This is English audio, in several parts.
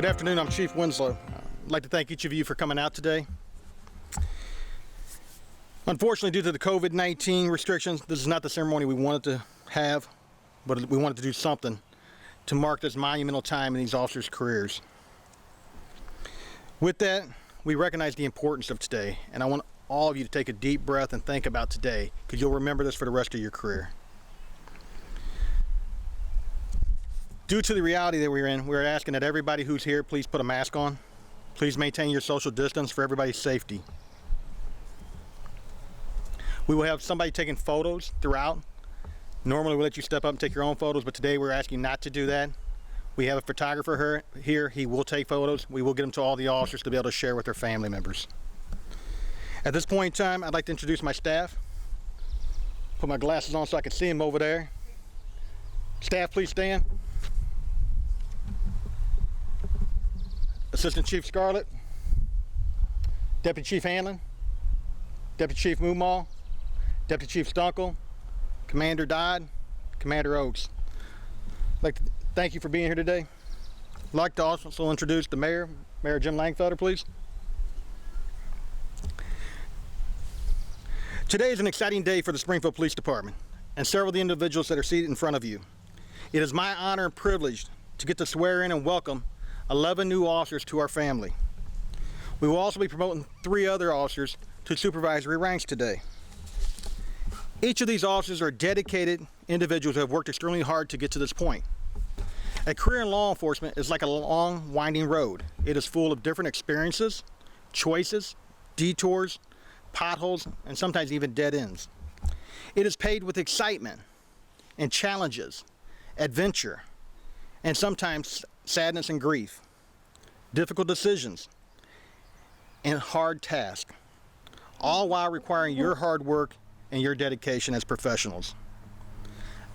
Good afternoon, I'm Chief Winslow. I'd like to thank each of you for coming out today. Unfortunately, due to the COVID-19 restrictions, this is not the ceremony we wanted to have, but we wanted to do something to mark this monumental time in these officers' careers. With that, we recognize the importance of today, and I want all of you to take a deep breath and think about today, because you'll remember this for the rest of your career. Due to the reality that we're in, we're asking that everybody who's here please put a mask on. Please maintain your social distance for everybody's safety. We will have somebody taking photos throughout. Normally we let you step up and take your own photos, but today we're asking not to do that. We have a photographer here. He will take photos. We will get them to all the officers to be able to share with their family members. At this point in time, I'd like to introduce my staff. Put my glasses on so I can see them over there. Staff, please stand. Assistant Chief Scarlett, Deputy Chief Hanlon, Deputy Chief Moomaw, Deputy Chief Stunkel, Commander Dodd, Commander Oakes. I'd like to thank you for being here today. I'd like to also introduce the Mayor, Mayor Jim Langfelder, please. Today is an exciting day for the Springfield Police Department and several of the individuals that are seated in front of you. It is my honor and privilege to get to swear in and welcome 11 new officers to our family. We will also be promoting 3 other officers to supervisory ranks today. Each of these officers are dedicated individuals who have worked extremely hard to get to this point. A career in law enforcement is like a long, winding road. It is full of different experiences, choices, detours, potholes, and sometimes even dead ends. It is paved with excitement and challenges, adventure, and sometimes sadness and grief, difficult decisions, and hard tasks, all while requiring your hard work and your dedication as professionals.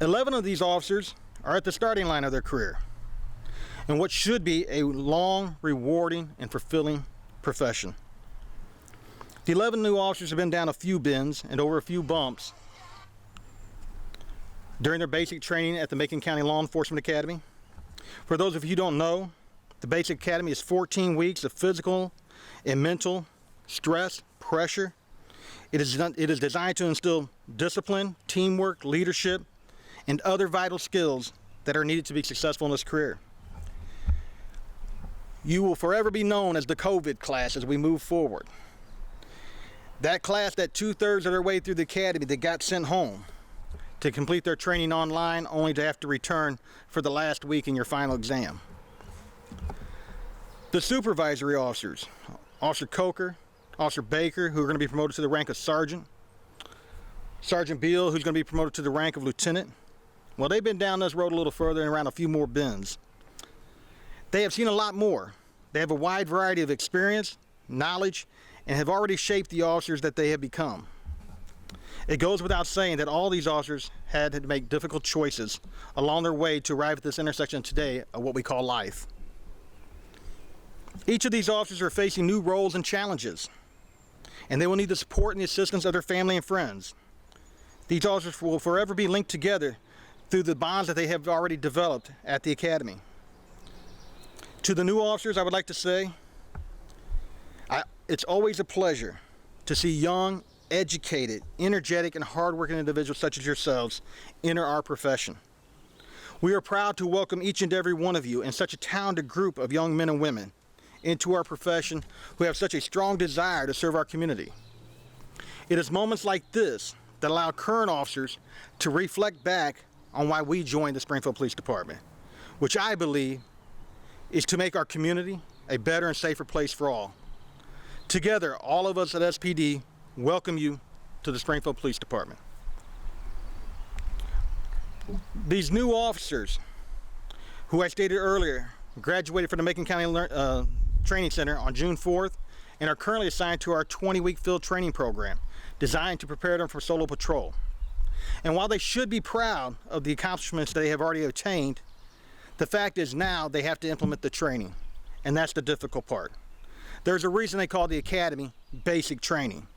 11 of these officers are at the starting line of their career in what should be a long, rewarding, and fulfilling profession. The 11 new officers have been down a few bends and over a few bumps during their basic training at the Macon County Law Enforcement Academy. For those of you who don't know, the Basic Academy is 14 weeks of physical and mental stress, pressure. It is designed to instill discipline, teamwork, leadership, and other vital skills that are needed to be successful in this career. You will forever be known as the COVID class as we move forward. That class that 2/3 of their way through the academy that got sent home to complete their training online only to have to return for the last week in your final exam. The supervisory officers, Officer Coker, Officer Baker, who are going to be promoted to the rank of Sergeant, Sergeant Beal, who's going to be promoted to the rank of Lieutenant. Well, they've been down this road a little further and around a few more bends. They have seen a lot more. They have a wide variety of experience, knowledge, and have already shaped the officers that they have become. It goes without saying that all these officers had to make difficult choices along their way to arrive at this intersection today of what we call life. Each of these officers are facing new roles and challenges, and they will need the support and the assistance of their family and friends. These officers will forever be linked together through the bonds that they have already developed at the academy. To the new officers, I would like to say, it's always a pleasure to see young, educated, energetic, and hardworking individuals such as yourselves enter our profession. We are proud to welcome each and every one of you and such a talented group of young men and women into our profession who have such a strong desire to serve our community. It is moments like this that allow current officers to reflect back on why we joined the Springfield Police Department, which I believe is to make our community a better and safer place for all. Together, all of us at SPD welcome you to the Springfield Police Department. These new officers, who I stated earlier, graduated from the Macon County Training Center on June 4th and are currently assigned to our 20-week field training program designed to prepare them for solo patrol. And while they should be proud of the accomplishments they have already obtained, the fact is now they have to implement the training, and that's the difficult part. There's a reason they call the academy basic training.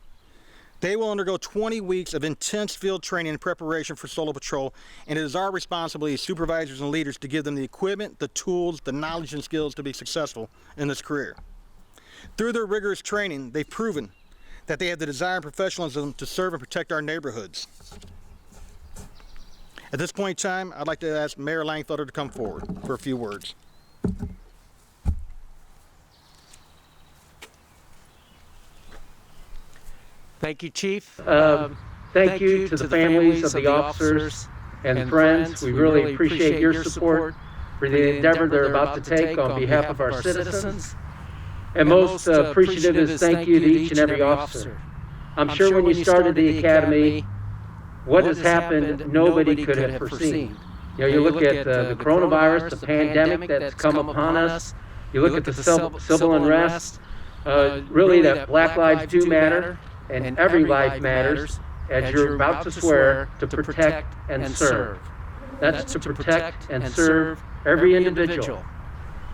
They will undergo 20 weeks of intense field training in preparation for solo patrol, and it is our responsibility as supervisors and leaders to give them the equipment, the tools, the knowledge and skills to be successful in this career. Through their rigorous training, they've proven that they have the desire and professionalism to serve and protect our neighborhoods. At this point in time, I'd like to ask Mayor Langfelder to come forward for a few words. Thank you, Chief. Thank you to the families of the officers and friends. We really appreciate your support for the endeavor they're about to take on behalf of our citizens. And most appreciative is thank you to each and every officer. I'm sure when you started the academy, what has happened, nobody could have foreseen. You know, you look at the coronavirus, the pandemic that's come upon us. You look at the civil unrest, really that Black Lives do matter. And every life matters as you're about to swear to protect and serve. That's to protect and serve every individual.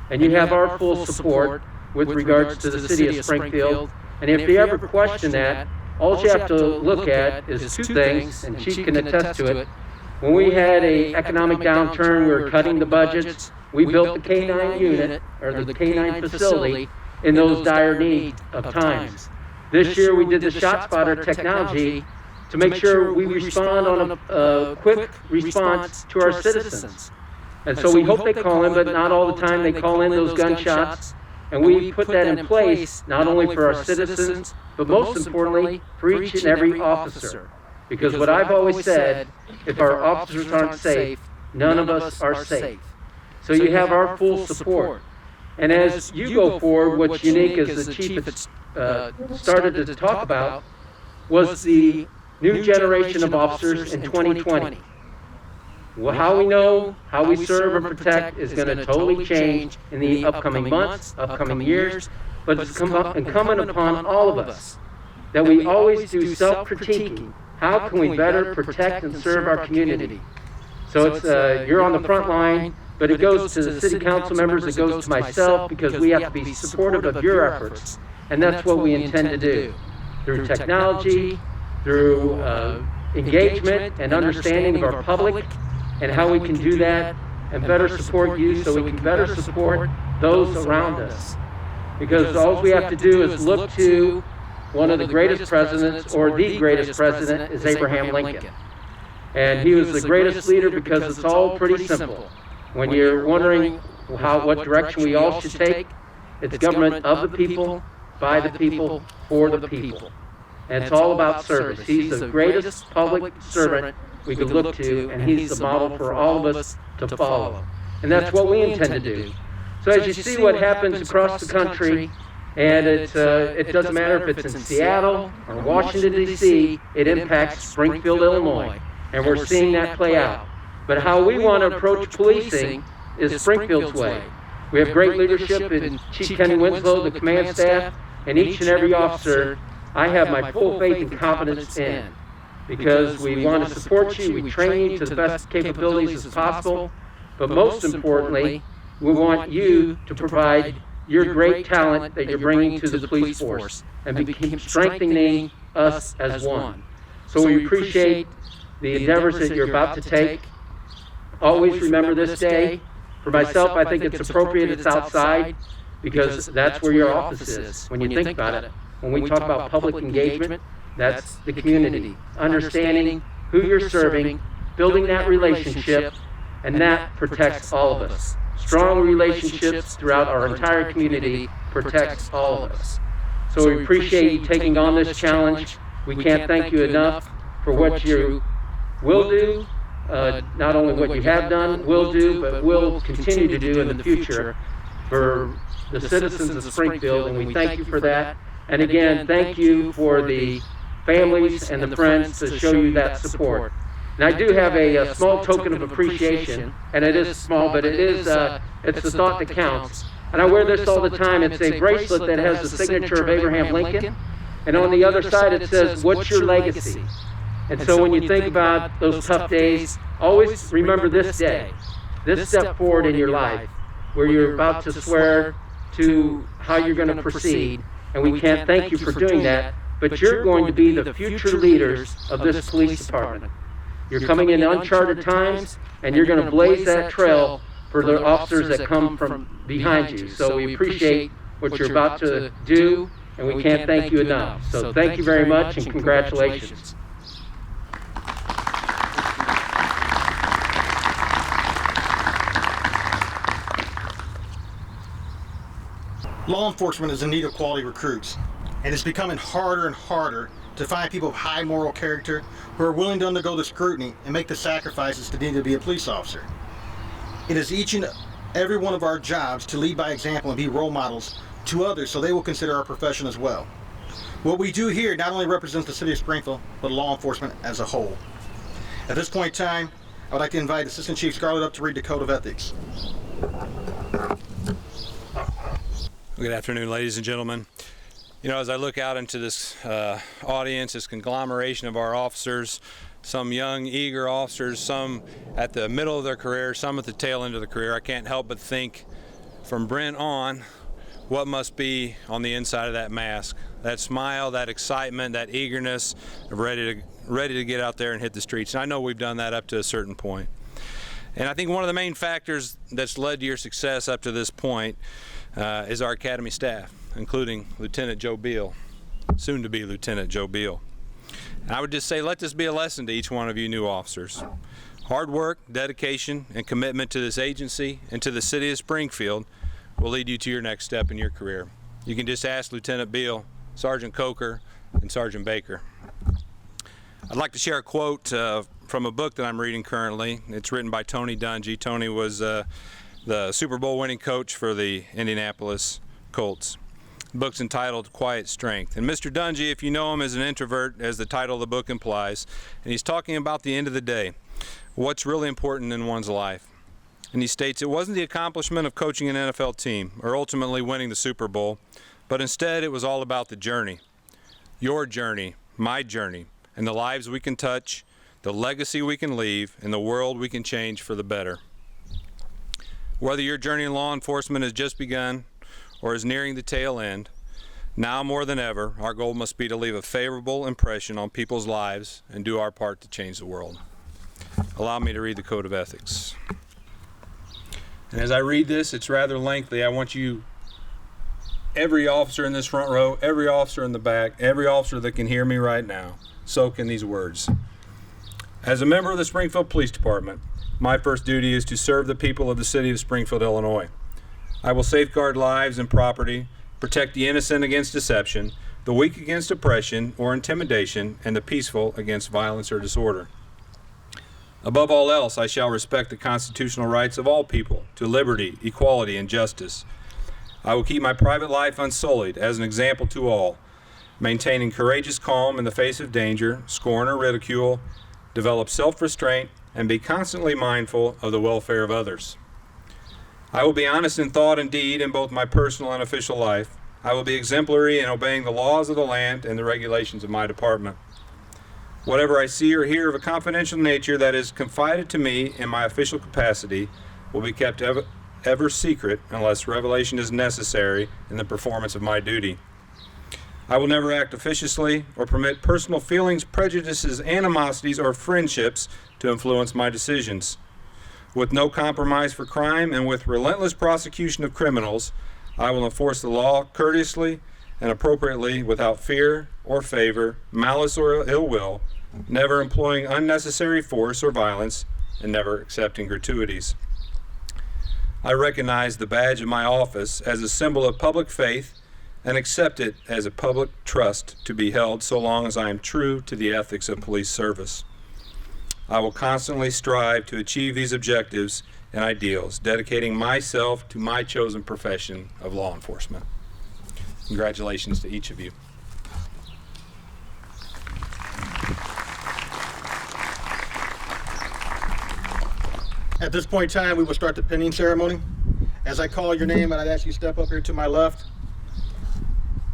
And you have our full support with regards to the city of Springfield. And if you ever question that, all you have to look at is two things, and Chief can attest to it. When we had an economic downturn, we were cutting the budgets, we built the K-9 unit, or the K-9 facility, in those dire need of times. This year we did the ShotSpotter technology to make sure we respond on a quick response to our citizens. And so we hope they call in, but not all the time they call in those gunshots. And we put that in place not only for our citizens, but most importantly for each and every officer. Because what I've always said, if our officers aren't safe, none of us are safe. So you have our full support. And as you go forward, what's unique as the Chief started to talk about was the new generation of officers in 2020. Well, how we know, how we serve and protect is going to totally change in the upcoming months, upcoming years, but it's incumbent upon all of us that we always do self-critiquing. How can we better protect and serve our community? So it's you're on the front line, but it goes to the city council members, it goes to myself, because we have to be supportive of your efforts. And that's what we intend to do through technology, through engagement and understanding of our public and how we can do that and better support you so we can better support those around us. Because all we have to do is look to one of the greatest presidents, or the greatest president, is Abraham Lincoln. And he was the greatest leader because it's all pretty simple. When you're wondering what direction we all should take, it's government of the people, by the people, for the people. And it's all about service. He's the greatest public servant we could look to, and he's the model for all of us to follow. And that's what we intend to do. So as you see what happens across the country, and it doesn't matter if it's in Seattle or Washington, D.C., it impacts Springfield, Illinois. And we're seeing that play out. But how we want to approach policing is Springfield's way. We have great leadership in Chief Kenny Winslow, the command staff, and each and every officer I have my full faith and confidence in. Because we want to support you, we train you to the best capabilities as possible, but most importantly, we want you to provide your great talent that you're bringing to the police force and keep strengthening us as one. So we appreciate the endeavors that you're about to take. Always remember this day. For myself, I think it's appropriate it's outside, because that's where your office is when you think about it. When we talk about public engagement, that's the community. Understanding who you're serving, building that relationship, and that protects all of us. Strong relationships throughout our entire community protects all of us. So we appreciate you taking on this challenge. We can't thank you enough for what you will do, not only what you have done, will do, but will continue to do in the future for the citizens of Springfield, and we thank you for that. And again, thank you for the families and the friends to show you that support. And I do have a small token of appreciation, and it is small, but it's the thought that counts. And I wear this all the time. It's a bracelet that has the signature of Abraham Lincoln, and on the other side it says, "What's your legacy?" And so when you think about those tough days, always remember this day, this step forward in your life, where you're about to swear to how you're going to proceed. And we can't thank you for doing that, but you're going to be the future leaders of this police department. You're coming in uncharted times, and you're going to blaze that trail for the officers that come from behind you. So we appreciate what you're about to do, and we can't thank you enough. So thank you very much, and congratulations. Law enforcement is in need of quality recruits, and it's becoming harder and harder to find people of high moral character who are willing to undergo the scrutiny and make the sacrifices to need to be a police officer. It is each and every one of our jobs to lead by example and be role models to others so they will consider our profession as well. What we do here not only represents the city of Springfield, but law enforcement as a whole. At this point in time, I would like to invite Assistant Chief Scarlett up to read the Code of Ethics. Good afternoon, ladies and gentlemen. You know, as I look out into this audience, this conglomeration of our officers, some young, eager officers, some at the middle of their career, some at the tail end of their career, I can't help but think from Brent on what must be on the inside of that mask. That smile, that excitement, that eagerness, ready to get out there and hit the streets. And I know we've done that up to a certain point. And I think one of the main factors that's led to your success up to this point is our academy staff, including Lieutenant Joe Beal, soon to be Lieutenant Joe Beal. And I would just say, let this be a lesson to each one of you new officers. Hard work, dedication, and commitment to this agency and to the city of Springfield will lead you to your next step in your career. You can just ask Lieutenant Beal, Sergeant Coker, and Sergeant Baker. I'd like to share a quote from a book that I'm reading currently. It's written by Tony Dungy. Tony was the Super Bowl winning coach for the Indianapolis Colts. The book's entitled Quiet Strength. And Mr. Dungy, if you know him, is an introvert, as the title of the book implies. And he's talking about the end of the day, what's really important in one's life. And he states, it wasn't the accomplishment of coaching an NFL team or ultimately winning the Super Bowl, but instead it was all about the journey. Your journey, my journey, and the lives we can touch, the legacy we can leave, and the world we can change for the better. Whether your journey in law enforcement has just begun or is nearing the tail end, now more than ever, our goal must be to leave a favorable impression on people's lives and do our part to change the world. Allow me to read the Code of Ethics. And as I read this, it's rather lengthy. I want you, every officer in this front row, every officer in the back, every officer that can hear me right now, soak in these words. As a member of the Springfield Police Department, my first duty is to serve the people of the city of Springfield, Illinois. I will safeguard lives and property, protect the innocent against deception, the weak against oppression or intimidation, and the peaceful against violence or disorder. Above all else, I shall respect the constitutional rights of all people to liberty, equality, and justice. I will keep my private life unsullied as an example to all, maintaining courageous calm in the face of danger, scorn, or ridicule, develop self-restraint, and be constantly mindful of the welfare of others. I will be honest in thought and deed in both my personal and official life. I will be exemplary in obeying the laws of the land and the regulations of my department. Whatever I see or hear of a confidential nature that is confided to me in my official capacity will be kept ever secret unless revelation is necessary in the performance of my duty. I will never act officiously or permit personal feelings, prejudices, animosities, or friendships to influence my decisions. With no compromise for crime and with relentless prosecution of criminals, I will enforce the law courteously and appropriately without fear or favor, malice or ill will, never employing unnecessary force or violence, and never accepting gratuities. I recognize the badge of my office as a symbol of public faith and accept it as a public trust to be held so long as I am true to the ethics of police service. I will constantly strive to achieve these objectives and ideals, dedicating myself to my chosen profession of law enforcement. Congratulations to each of you. At this point in time, we will start the pinning ceremony. As I call your name, and I'd ask you to step up here to my left.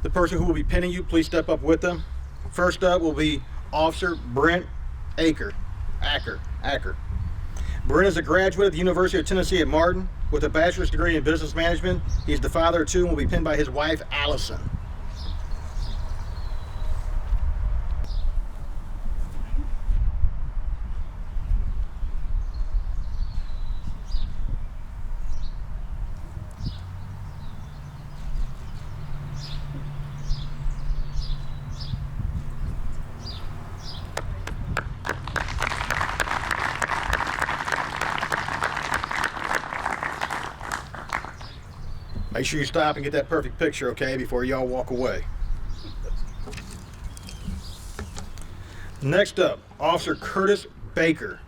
The person who will be pinning you, please step up with them. First up will be Officer Brent Acker. Brent is a graduate of the University of Tennessee at Martin with a bachelor's degree in business management. He's the father of two and will be pinned by his wife, Allison. Make sure you stop and get that perfect picture, okay, before y'all walk away. Next up, Officer Curtis Baker.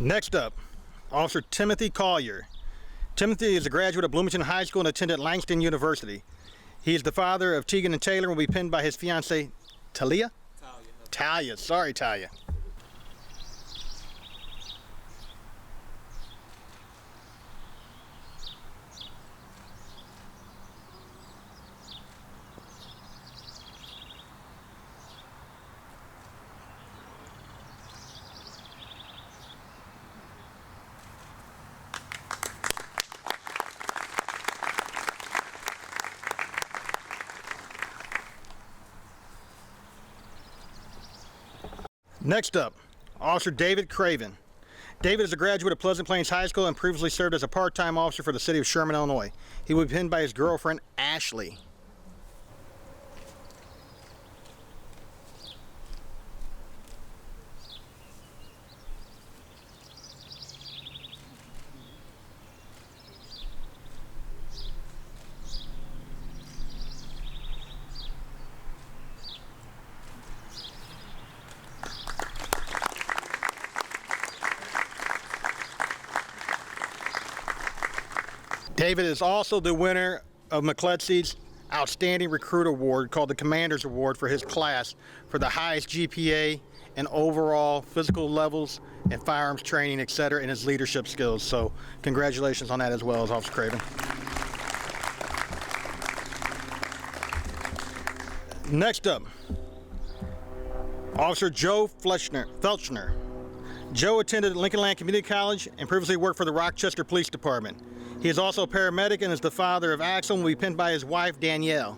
Next up, Officer Timothy Collier. Timothy is a graduate of Bloomington High School and attended Langston University. He is the father of Tegan and Taylor and will be pinned by his fiancee, Talia? Talia. Sorry, Talia. Next up, Officer David Craven. David is a graduate of Pleasant Plains High School and previously served as a part-time officer for the city of Sherman, Illinois. He will be pinned by his girlfriend, Ashley. David is also the winner of McCletchie's Outstanding Recruit Award, called the Commander's Award, for his class for the highest GPA and overall physical levels and firearms training, etc., and his leadership skills. So congratulations on that as well, as Officer Craven. Next up, Officer Joe Felchner. Joe attended Lincoln Land Community College and previously worked for the Rochester Police Department. He is also a paramedic and is the father of Axel and will be pinned by his wife, Danielle.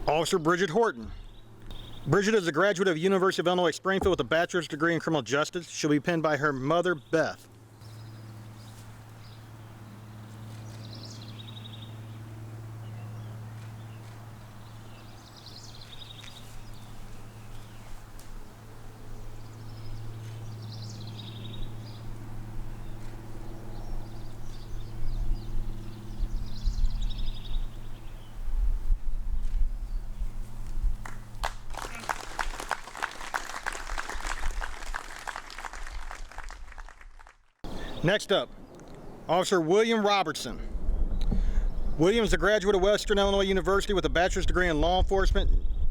Officer Bridget Horton. Bridget is a graduate of University of Illinois Springfield with a bachelor's degree in criminal justice. She'll be pinned by her mother, Beth. Next up, Officer William Robertson. William is a graduate of Western Illinois University with a bachelor's degree in law enforcement,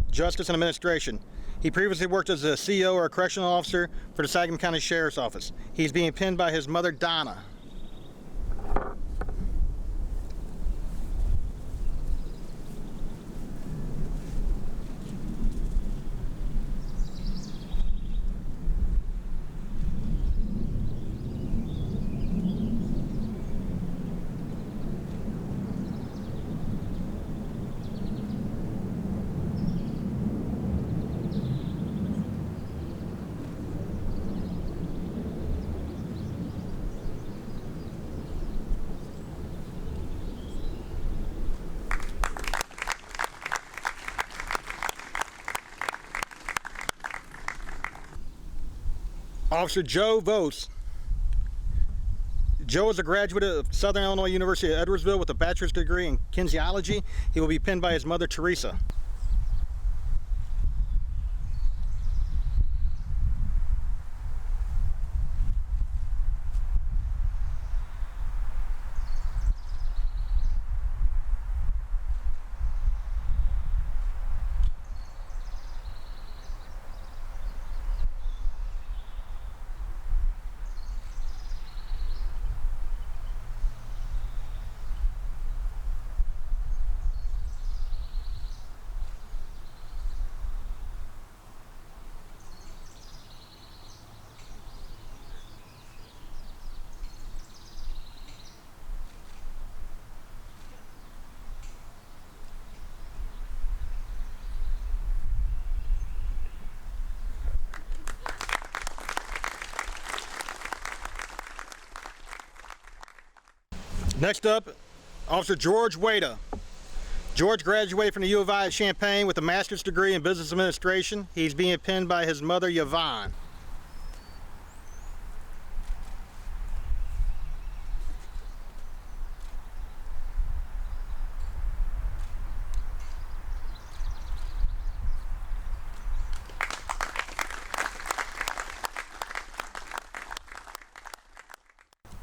justice, and administration. He previously worked as a CO or a correctional officer for the Sangamon County Sheriff's Office. He's being pinned by his mother, Donna. Officer Joe Vose. Joe is a graduate of Southern Illinois University at Edwardsville with a bachelor's degree in kinesiology. He will be pinned by his mother, Teresa. Next up, Officer George Wada. George graduated from the U of I at Champaign with a master's degree in business administration. He's being pinned by his mother, Yvonne.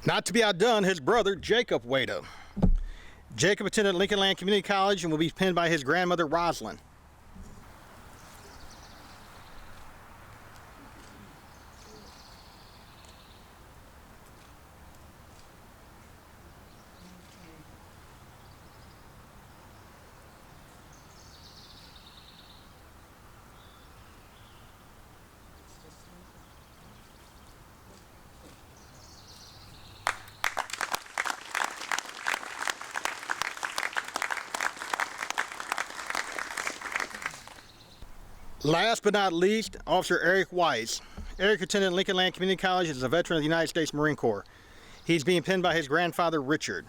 Not to be outdone, his brother, Jacob Wada. Jacob attended Lincoln Land Community College and will be pinned by his grandmother, Rosalind. Last but not least, Officer Eric Weiss. Eric attended Lincoln Land Community College and is a veteran of the United States Marine Corps. He's being pinned by his grandfather, Richard.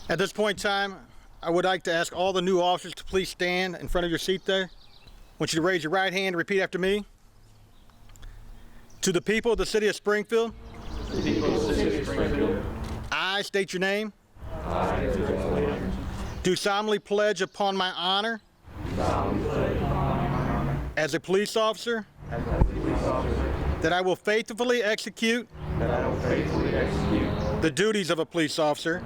At this point in time, I would like to ask all the new officers to please stand in front of your seat there. I want you to raise your right hand and repeat after me. To the people of the city of Springfield, I state your name. Do solemnly pledge upon my honor as a police officer that I will faithfully execute the duties of a police officer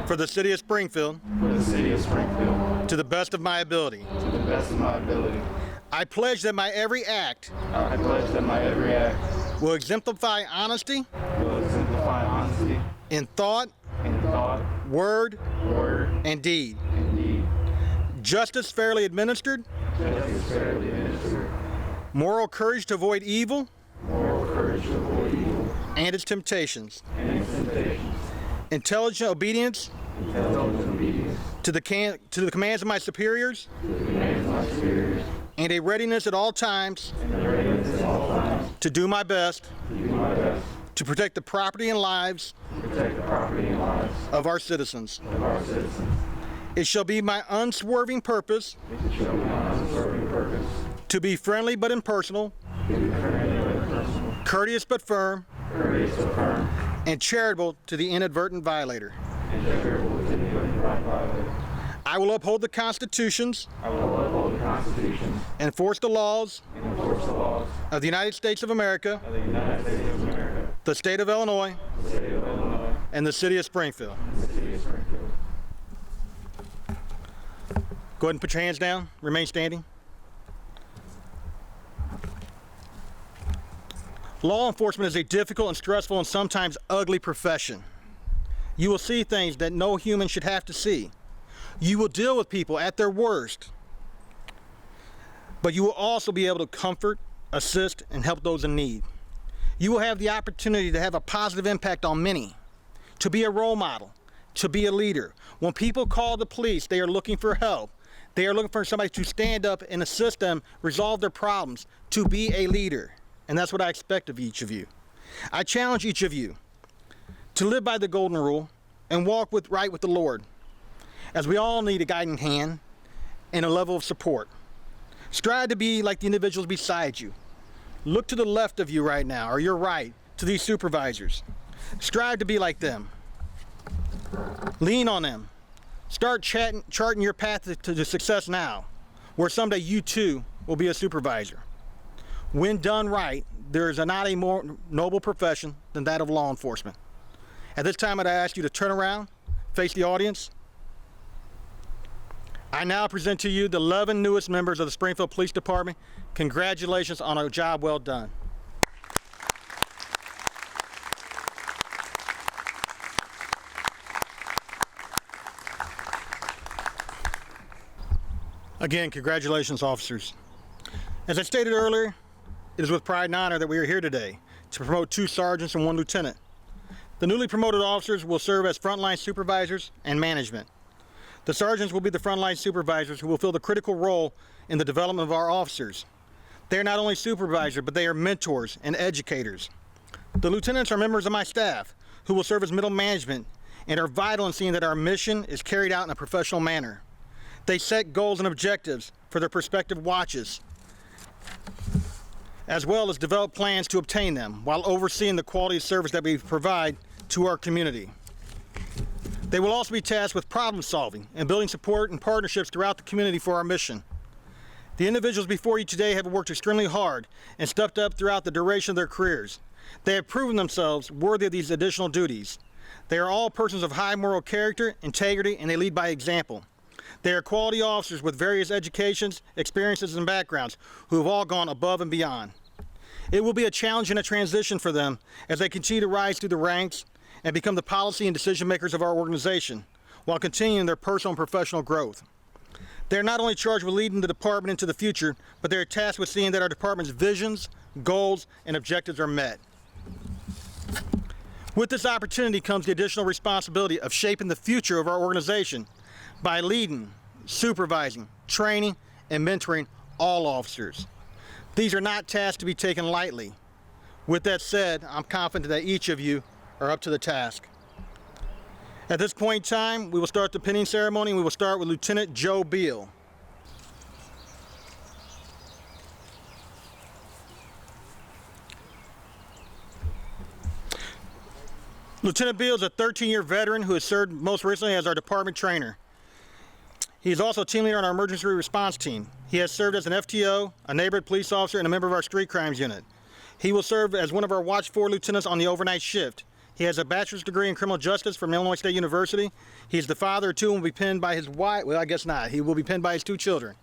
for the city of Springfield to the best of my ability. I pledge that my every act will exemplify honesty in thought, word, and deed. Justice fairly administered. Moral courage to avoid evil and its temptations. Intelligent obedience to the commands of my superiors. And a readiness at all times to do my best to protect the property and lives of our citizens. It shall be my unswerving purpose to be friendly but impersonal, courteous but firm, and charitable to the inadvertent violator. I will uphold the constitutions and enforce the laws of the United States of America, the state of Illinois, and the city of Springfield. Go ahead and put your hands down. Remain standing. Law enforcement is a difficult and stressful and sometimes ugly profession. You will see things that no human should have to see. You will deal with people at their worst. But you will also be able to comfort, assist, and help those in need. You will have the opportunity to have a positive impact on many, to be a role model, to be a leader. When people call the police, they are looking for help. They are looking for somebody to stand up and assist them resolve their problems, to be a leader. And that's what I expect of each of you. I challenge each of you to live by the golden rule and walk right with the Lord, as we all need a guiding hand and a level of support. Strive to be like the individuals beside you. Look to the left of you right now, or your right, to these supervisors. Strive to be like them. Lean on them. Start charting your path to success now, where someday you too will be a supervisor. When done right, there is not a more noble profession than that of law enforcement. At this time, I'd ask you to turn around, face the audience, I now present to you the 11 newest members of the Springfield Police Department. Congratulations on a job well done. Again, congratulations, officers. As I stated earlier, it is with pride and honor that we are here today to promote 2 sergeants and 1 lieutenant. The newly promoted officers will serve as frontline supervisors and management. The sergeants will be the frontline supervisors who will fill the critical role in the development of our officers. They are not only supervisors, but they are mentors and educators. The lieutenants are members of my staff who will serve as middle management and are vital in seeing that our mission is carried out in a professional manner. They set goals and objectives for their prospective watches, as well as develop plans to obtain them while overseeing the quality of service that we provide to our community. They will also be tasked with problem solving and building support and partnerships throughout the community for our mission. The individuals before you today have worked extremely hard and stepped up throughout the duration of their careers. They have proven themselves worthy of these additional duties. They are all persons of high moral character, integrity, and they lead by example. They are quality officers with various educations, experiences, and backgrounds who have all gone above and beyond. It will be a challenge and a transition for them as they continue to rise through the ranks and become the policy and decision makers of our organization while continuing their personal and professional growth. They are not only charged with leading the department into the future, but they are tasked with seeing that our department's visions, goals, and objectives are met. With this opportunity comes the additional responsibility of shaping the future of our organization by leading, supervising, training, and mentoring all officers. These are not tasks to be taken lightly. With that said, I'm confident that each of you are up to the task. At this point in time, we will start the pinning ceremony, and we will start with Lieutenant Joe Beal. Lieutenant Beal is a 13-year veteran who has served most recently as our department trainer. He is also a team leader on our emergency response team. He has served as an FTO, a neighborhood police officer, and a member of our street crimes unit. He will serve as one of our Watch 4 lieutenants on the overnight shift. He has a bachelor's degree in criminal justice from Illinois State University. He's the father of 2 and will be pinned by his wife. Well, I guess not. He will be pinned by his 2 children.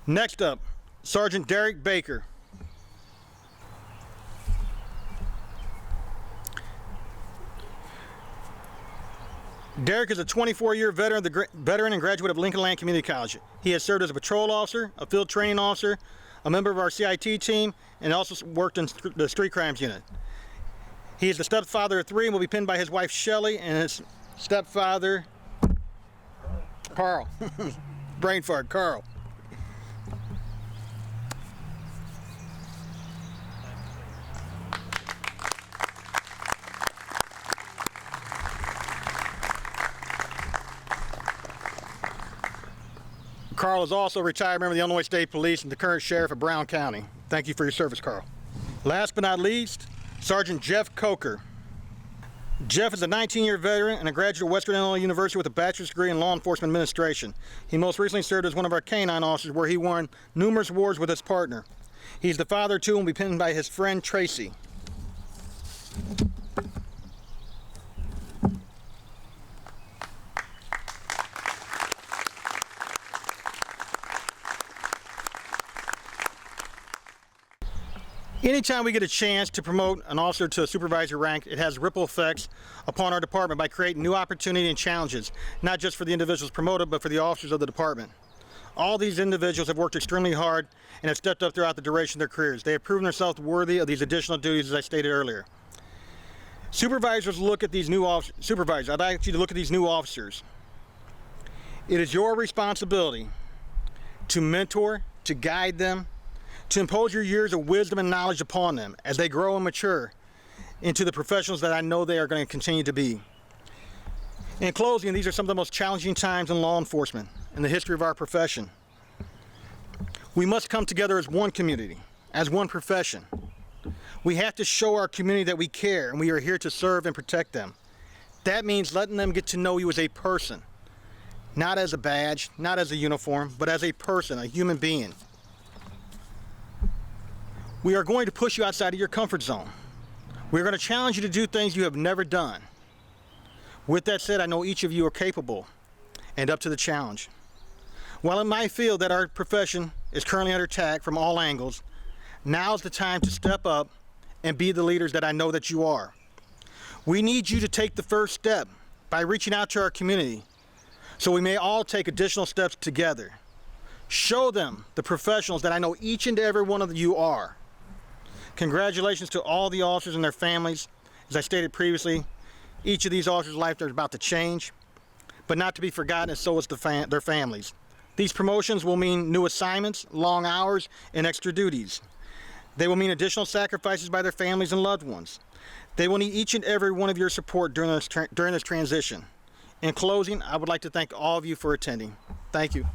Next up, Sergeant Derek Baker. Derek is a 24-year veteran and graduate of Lincoln Land Community College. He has served as a patrol officer, a field training officer, a member of our CIT team, and also worked in the street crimes unit. He is the stepfather of 3 and will be pinned by his wife Shelley and his stepfather Carl. Brain fart, Carl. Carl is also a retired member of the Illinois State Police and the current sheriff of Brown County. Thank you for your service, Carl. Last but not least, Sergeant Jeff Coker. Jeff is a 19-year veteran and a graduate of Western Illinois University with a bachelor's degree in law enforcement administration. He most recently served as one of our canine officers where he won numerous awards with his partner. He's the father of 2 and will be pinned by his friend Tracy. Anytime we get a chance to promote an officer to a supervisor rank, it has ripple effects upon our department by creating new opportunity and challenges, not just for the individuals promoted, but for the officers of the department. All these individuals have worked extremely hard and have stepped up throughout the duration of their careers. They have proven themselves worthy of these additional duties, as I stated earlier. Supervisors look at these new officers. Supervisors, I'd like you to look at these new officers. It is your responsibility to mentor, to guide them, to impose your years of wisdom and knowledge upon them as they grow and mature into the professionals that I know they are going to continue to be. In closing, these are some of the most challenging times in law enforcement in the history of our profession. We must come together as one community, as one profession. We have to show our community that we care and we are here to serve and protect them. That means letting them get to know you as a person, not as a badge, not as a uniform, but as a person, a human being. We are going to push you outside of your comfort zone. We're going to challenge you to do things you have never done. With that said, I know each of you are capable and up to the challenge. While it might feel that our profession is currently under attack from all angles, now's the time to step up and be the leaders that I know that you are. We need you to take the first step by reaching out to our community so we may all take additional steps together. Show them the professionals that I know each and every one of you are. Congratulations to all the officers and their families. As I stated previously, each of these officers' lives are about to change, but not to be forgotten, and so is their families. These promotions will mean new assignments, long hours, and extra duties. They will mean additional sacrifices by their families and loved ones. They will need each and every one of your support during this transition. In closing, I would like to thank all of you for attending. Thank you.